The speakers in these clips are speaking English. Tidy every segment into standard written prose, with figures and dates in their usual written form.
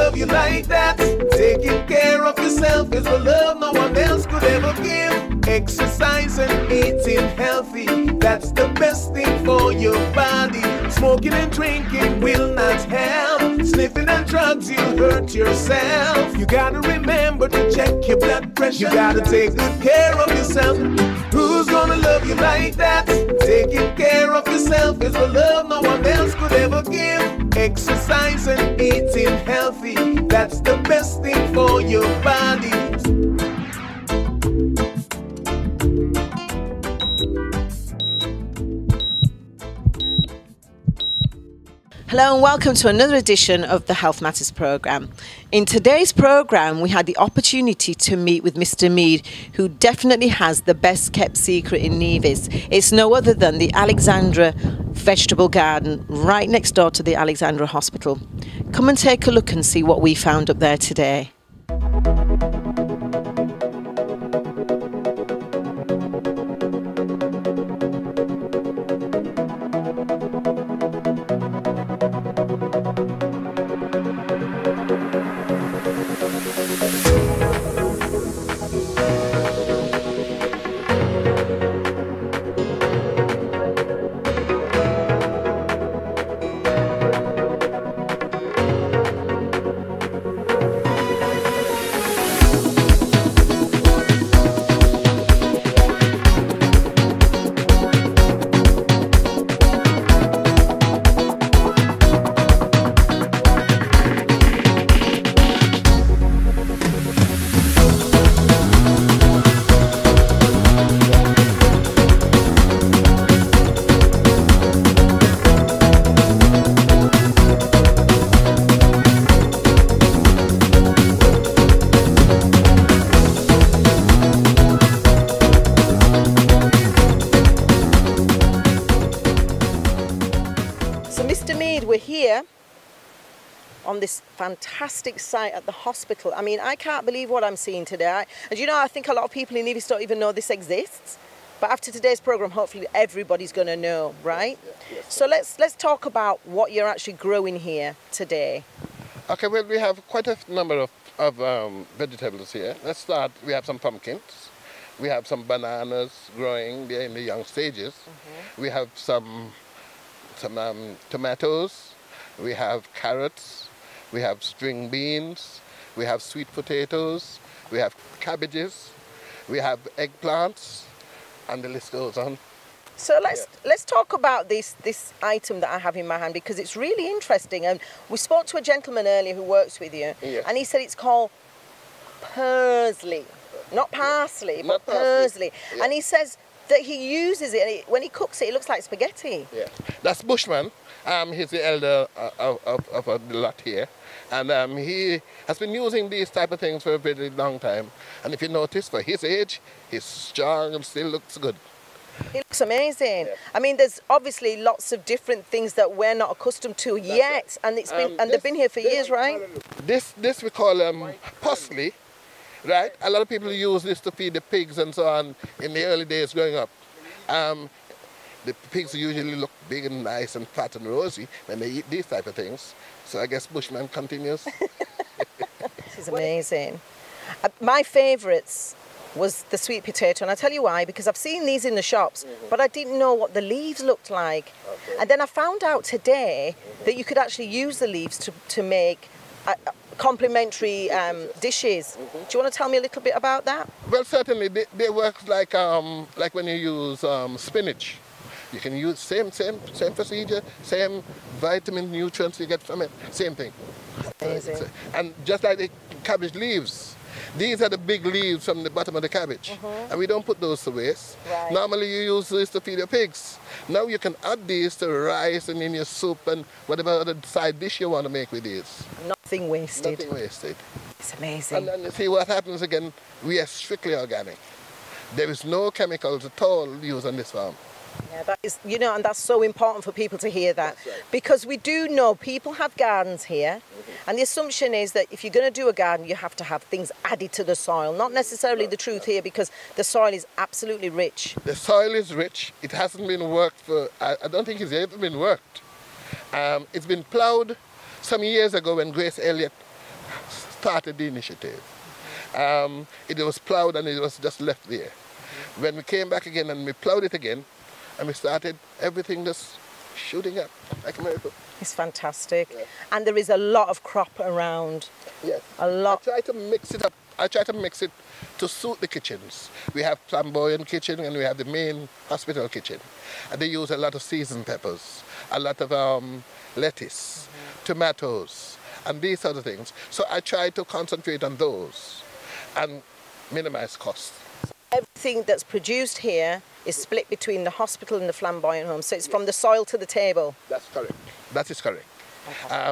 love you like that. Taking care of yourself is the love no one else could ever give. Exercise and eating healthy, that's the best thing for your body. Smoking and drinking will not help. Sniffing and drugs, you'll hurt yourself. You gotta remember to check your blood pressure. You gotta take good care of yourself. Who's gonna love you like that? Taking care of yourself is the love no one else could ever give. Exercise and eating healthy, that's the best thing for your body. Hello and welcome to another edition of the Health Matters programme. In today's programme we had the opportunity to meet with Mr. Meade, who definitely has the best kept secret in Nevis. It's no other than the Alexandra vegetable garden right next door to the Alexandra Hospital. Come and take a look and see what we found up there today. We're here on this fantastic site at the hospital. I mean, I can't believe what I'm seeing today. And you know, I think a lot of people in Nevis don't even know this exists. But after today's programme, hopefully everybody's going to know, right? Yes. So let's talk about what you're actually growing here today. Okay, well, we have quite a number of vegetables here. Let's start. We have some pumpkins. We have some bananas growing. They're in the young stages. We have some tomatoes, we have carrots, we have string beans, we have sweet potatoes, we have cabbages, we have eggplants, and the list goes on. So let's talk about this item that I have in my hand, because it's really interesting. And we spoke to a gentleman earlier who works with you, and he said it's called parsley, not parsley, but parsley. Yeah. And he says that he uses it, and when he cooks it, it looks like spaghetti. Yeah, that's Bushman. He's the elder of the lot here, and he has been using these type of things for a very long time. And if you notice, for his age, he's strong and still looks good. He looks amazing. Yeah. I mean, there's obviously lots of different things that we're not accustomed to yet, and it's been they've been here for years, right? This we call parsley. Right, a lot of people use this to feed the pigs and so on in the early days growing up. The pigs usually look big and nice and fat and rosy when they eat these type of things. So I guess Bushman continues. This is amazing. My favourites was the sweet potato, and I'll tell you why, because I've seen these in the shops, but I didn't know what the leaves looked like. Okay. And then I found out today that you could actually use the leaves to make complementary dishes. Do you want to tell me a little bit about that? Well, certainly they work like when you use spinach. You can use same procedure, same vitamin nutrients you get from it, same thing. Amazing. And just like the cabbage leaves, these are the big leaves from the bottom of the cabbage, and we don't put those to waste. Right. Normally you use this to feed your pigs. Now you can add these to rice and in your soup and whatever other side dish you want to make with these. Nothing wasted. Nothing wasted. It's amazing. And then you see what happens again, we are strictly organic. There is no chemicals at all used on this farm. Yeah, that is, you know, and that's so important for people to hear that. Right. Because we do know people have gardens here, and the assumption is that if you're going to do a garden, you have to have things added to the soil. Not necessarily the truth here, because the soil is absolutely rich. The soil is rich. It hasn't been worked for, I don't think it's ever been worked. It's been ploughed some years ago when Grace Elliott started the initiative. It was plowed and it was just left there. When we came back again and we plowed it again, and we started everything just shooting up like a miracle. It's fantastic. Yeah. And there is a lot of crop around. Yes. A lot. I try to mix it up. I try to mix it to suit the kitchens. We have Flamboyant kitchen and we have the main hospital kitchen. And they use a lot of seasoned peppers, a lot of lettuce, tomatoes, and these sort of things. So I try to concentrate on those and minimize costs. Everything that's produced here is split between the hospital and the Flamboyant home. So it's from the soil to the table. That's correct. That is correct.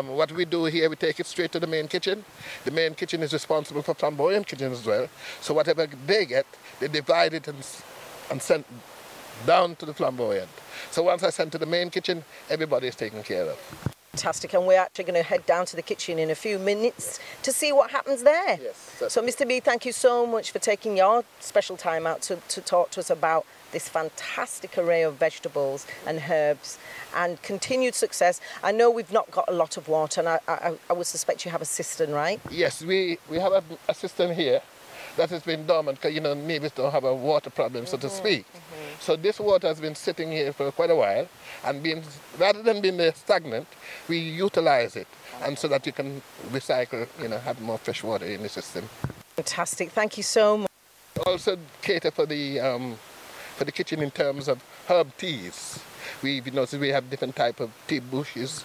What we do here, we take it straight to the main kitchen. The main kitchen is responsible for Flamboyant kitchen as well. So whatever they get, they divide it and send down to the Flamboyant. So once I send to the main kitchen, everybody is taken care of. Fantastic, and we're actually going to head down to the kitchen in a few minutes to see what happens there. Yes. So Mr. Meade, thank you so much for taking your special time out to talk to us about this fantastic array of vegetables and herbs, and continued success. I know we've not got a lot of water, and I would suspect you have a cistern, right? Yes, we have a cistern here that has been dormant because, you know, Nevis don't have a water problem, so to speak. So this water has been sitting here for quite a while, and rather than being stagnant, we utilize it, and so that you can recycle, you know, have more fresh water in the system. Fantastic, thank you so much. Also cater for the kitchen in terms of herb teas. We've noticed we have different type of tea bushes,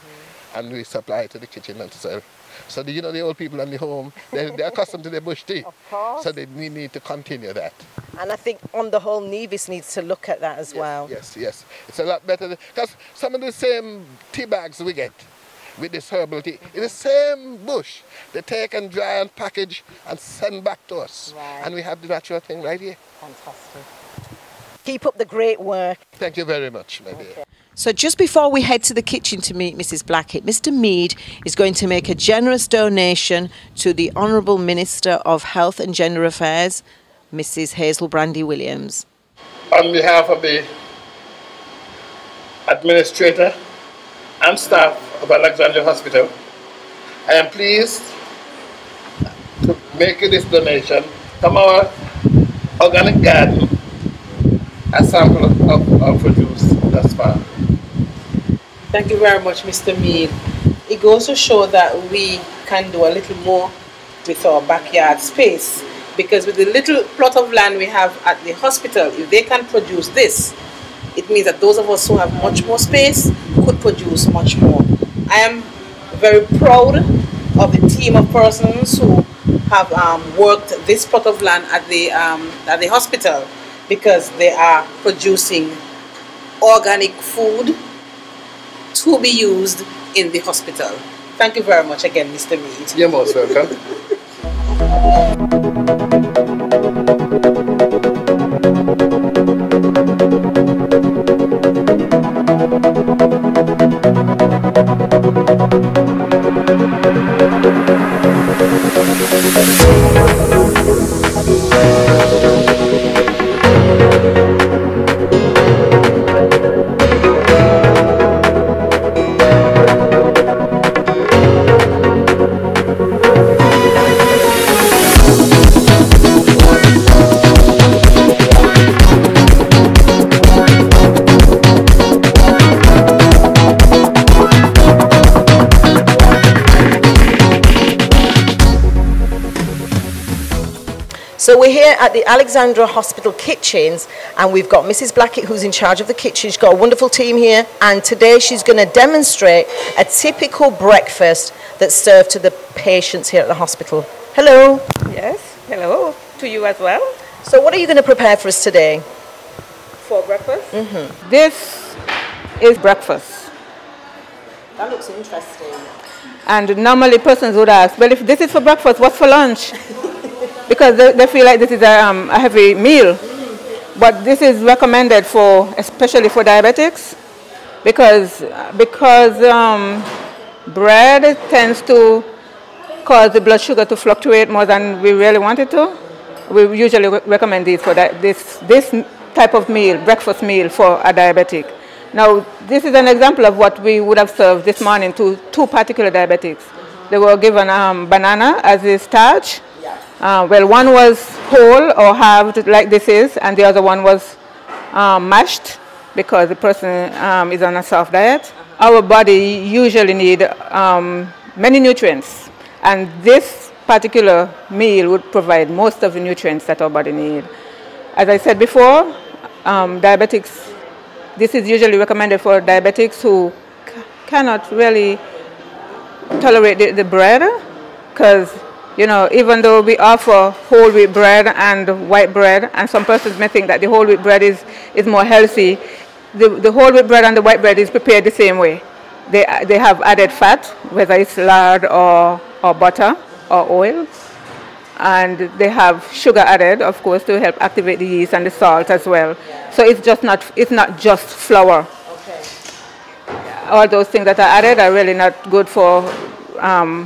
and we supply to the kitchen as well. So you know, the old people in the home, they're accustomed to their bush tea. Of course. So they need to continue that. And I think on the whole, Nevis needs to look at that as well. Yes, yes. It's a lot better, because some of the same tea bags we get with this herbal tea, it's the same bush. They take and dry and package and send back to us. Right. And we have the natural thing right here. Fantastic. Keep up the great work. Thank you very much, my dear. So just before we head to the kitchen to meet Mrs. Blackette, Mr. Meade is going to make a generous donation to the Honourable Minister of Health and Gender Affairs, Mrs. Hazel Brandy Williams. On behalf of the administrator and staff of Alexandra Hospital, I am pleased to make you this donation from our organic garden, a sample of our produce thus far. Thank you very much, Mr. Meade. It goes to show that we can do a little more with our backyard space, because with the little plot of land we have at the hospital, if they can produce this, it means that those of us who have much more space could produce much more. I am very proud of the team of persons who have worked this plot of land at the hospital, because they are producing organic food to be used in the hospital. Thank you very much again, Mr. Meade. You're most welcome. So we're here at the Alexandra Hospital kitchens, and we've got Mrs. Blackette, who's in charge of the kitchen. She's got a wonderful team here, and today she's going to demonstrate a typical breakfast that's served to the patients here at the hospital. Hello. Yes, hello to you as well. So what are you going to prepare for us today? For breakfast? This is breakfast. That looks interesting. And normally persons would ask, well, if this is for breakfast, what's for lunch? Because they feel like this is a heavy meal. But this is recommended for, especially for diabetics, because bread tends to cause the blood sugar to fluctuate more than we really want it to. We usually recommend these for this type of meal, breakfast meal for a diabetic. Now, this is an example of what we would have served this morning to two particular diabetics. they were given banana as a starch. Well, one was whole or halved like this is, and the other one was mashed because the person is on a soft diet. Our body usually need many nutrients, and this particular meal would provide most of the nutrients that our body need. As I said before, diabetics, this is usually recommended for diabetics who cannot really tolerate the bread, because you know, even though we offer whole wheat bread and white bread, and some persons may think that the whole wheat bread is more healthy, the whole wheat bread and the white bread is prepared the same way. They have added fat, whether it's lard or butter or oil, and they have sugar added, of course, to help activate the yeast, and the salt as well. So it's not just flour. Okay. All those things that are added are really not good for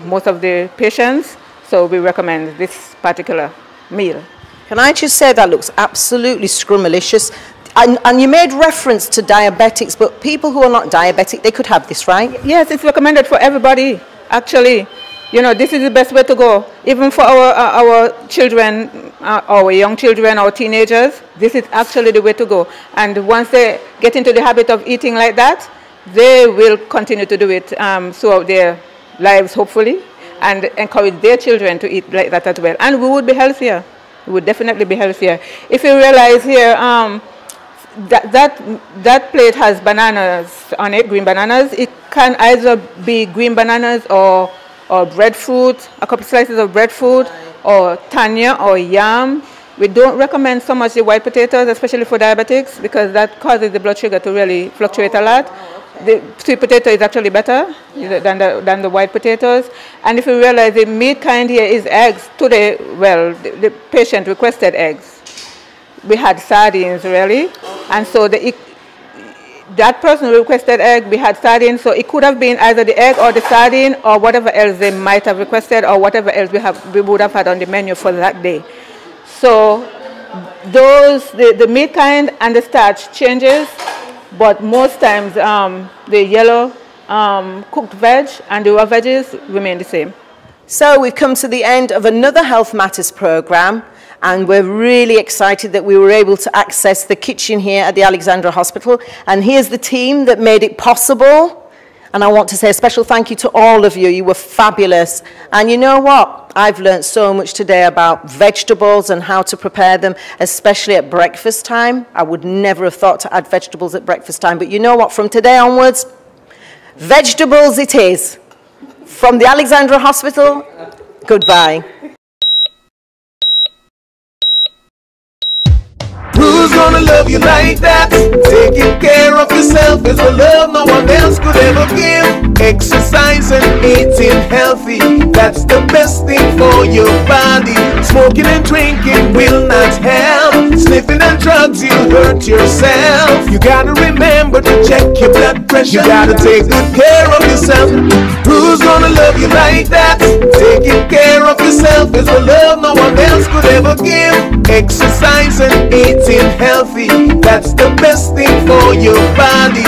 most of the patients. So we recommend this particular meal. Can I just say that looks absolutely scrumalicious? And you made reference to diabetics, but people who are not diabetic, they could have this, right? Yes, it's recommended for everybody, actually. You know, this is the best way to go. Even for our children, our young children, our teenagers, this is actually the way to go. And once they get into the habit of eating like that, they will continue to do it throughout their lives, hopefully, and encourage their children to eat like that as well. And we would be healthier. We would definitely be healthier. If you realize here, that plate has bananas on it, green bananas. It can either be green bananas or breadfruit, a couple slices of breadfruit, or tanya or yam. We don't recommend so much the white potatoes, especially for diabetics, because that causes the blood sugar to really fluctuate a lot. The sweet potato is actually better than the white potatoes. And if you realize the meat kind here is eggs, today, well, the patient requested eggs. We had sardines, really. And so that person requested egg, we had sardines, so it could have been either the egg or the sardine or whatever else they might have requested or whatever else we would have had on the menu for that day. So the meat kind and the starch changes, but most times the yellow cooked veg and the raw veggies remain the same. So we've come to the end of another Health Matters program, and we're really excited that we were able to access the kitchen here at the Alexandra Hospital. And here's the team that made it possible. And I want to say a special thank you to all of you. You were fabulous. And you know what? I've learned so much today about vegetables and how to prepare them, especially at breakfast time. I would never have thought to add vegetables at breakfast time. But you know what? From today onwards, vegetables it is. From the Alexandra Hospital, goodbye. Who's gonna love you like that? Taking care of yourself is a love no one else could ever give. Exercise and eating healthy, that's the best thing for your body. Smoking and drinking will not help. Sniffing and drugs, you'll hurt yourself. You gotta remember to check your blood pressure. You gotta take good care of yourself. Who's gonna love you like that? Taking care of yourself is a love no one else could ever give. Exercise and eating healthy, that's the best thing for your body.